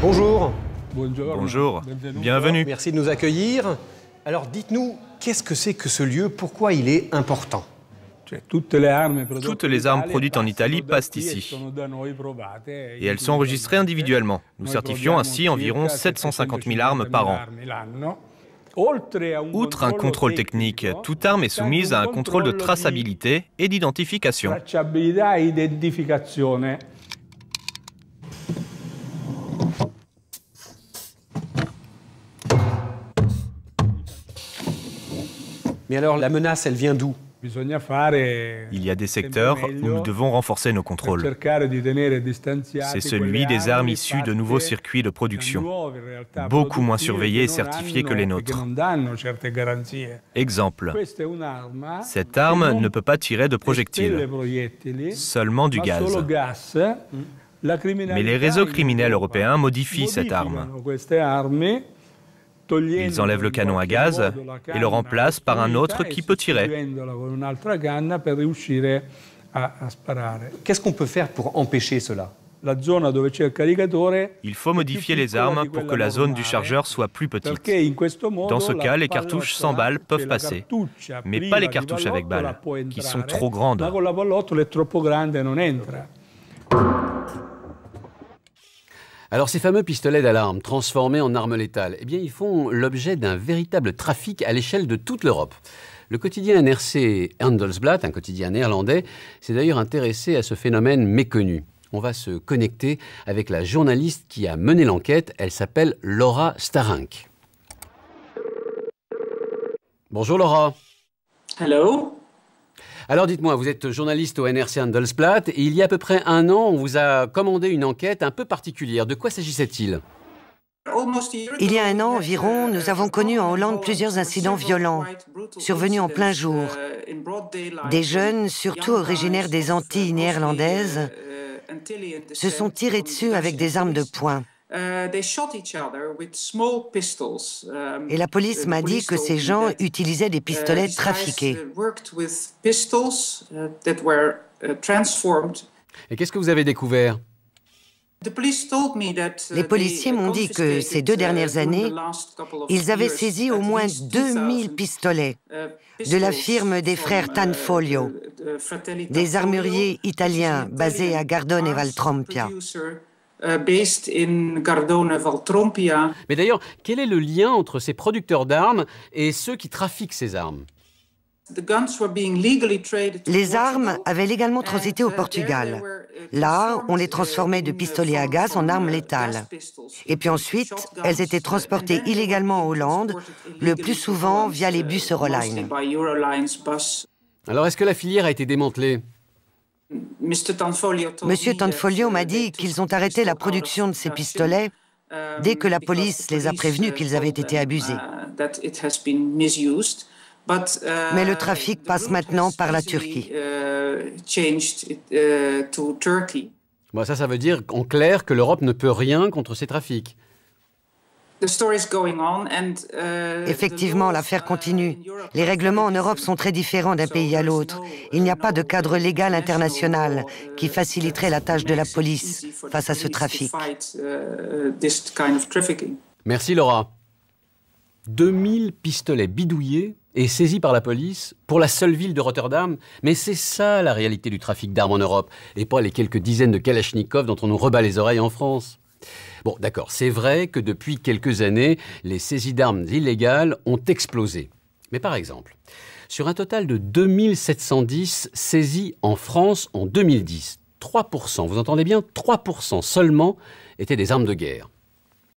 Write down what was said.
Bonjour. Bonjour, bienvenue. Merci de nous accueillir. Alors dites-nous, qu'est-ce que c'est que ce lieu? Pourquoi il est important? Toutes les armes produites en Italie passent ici. Et elles sont enregistrées individuellement. Nous certifions ainsi environ 750 000 armes par an. Outre un contrôle technique, toute arme est soumise à un contrôle de traçabilité et d'identification. Mais alors, la menace, elle vient d'où? Il y a des secteurs où nous devons renforcer nos contrôles. C'est celui des armes issues de nouveaux circuits de production, beaucoup moins surveillés et certifiés que les nôtres. Exemple, cette arme ne peut pas tirer de projectiles, seulement du gaz. Mais les réseaux criminels européens modifient cette arme. Ils enlèvent le canon à gaz et le remplacent par un autre qui peut tirer. Qu'est-ce qu'on peut faire pour empêcher cela? Il faut modifier les armes pour que la zone du chargeur soit plus petite. Dans ce cas, les cartouches sans balles peuvent passer, mais pas les cartouches avec balles, qui sont trop grandes. Alors ces fameux pistolets d'alarme transformés en armes létales, eh bien ils font l'objet d'un véritable trafic à l'échelle de toute l'Europe. Le quotidien NRC Handelsblad, un quotidien néerlandais, s'est d'ailleurs intéressé à ce phénomène méconnu. On va se connecter avec la journaliste qui a mené l'enquête. Elle s'appelle Laura Starank. Bonjour Laura. Hello. Alors dites-moi, vous êtes journaliste au NRC Handelsblad et il y a à peu près un an, on vous a commandé une enquête un peu particulière. De quoi s'agissait-il ? Il y a un an environ, nous avons connu en Hollande plusieurs incidents violents, survenus en plein jour. Des jeunes, surtout originaires des Antilles néerlandaises, se sont tirés dessus avec des armes de poing. Et la police m'a dit que ces gens utilisaient des pistolets trafiqués. Et qu'est-ce que vous avez découvert ? Les policiers m'ont dit que ces 2 dernières années, ils avaient saisi au moins 2000 pistolets de la firme des frères Tanfoglio, des armuriers italiens basés à Gardone et Valtrompia. Mais d'ailleurs, quel est le lien entre ces producteurs d'armes et ceux qui trafiquent ces armes ? Les armes avaient légalement transité au Portugal. Là, on les transformait de pistolets à gaz en armes létales. Et puis ensuite, elles étaient transportées illégalement en Hollande, le plus souvent via les bus Euroline. Alors, est-ce que la filière a été démantelée ? Monsieur Tanfoglio m'a dit qu'ils ont arrêté la production de ces pistolets dès que la police les a prévenus qu'ils avaient été abusés. Mais le trafic passe maintenant par la Turquie. Bon, ça veut dire en clair que l'Europe ne peut rien contre ces trafics. Effectivement, l'affaire continue. Les règlements en Europe sont très différents d'un pays à l'autre. Il n'y a pas de cadre légal international qui faciliterait la tâche de la police face à ce trafic. Merci Laura. 2000 pistolets bidouillés et saisis par la police pour la seule ville de Rotterdam. Mais c'est ça la réalité du trafic d'armes en Europe, et pas les quelques dizaines de Kalachnikov dont on nous rebat les oreilles en France. Bon, d'accord, c'est vrai que depuis quelques années, les saisies d'armes illégales ont explosé. Mais par exemple, sur un total de 2710 saisies en France en 2010, 3%, vous entendez bien, 3% seulement étaient des armes de guerre.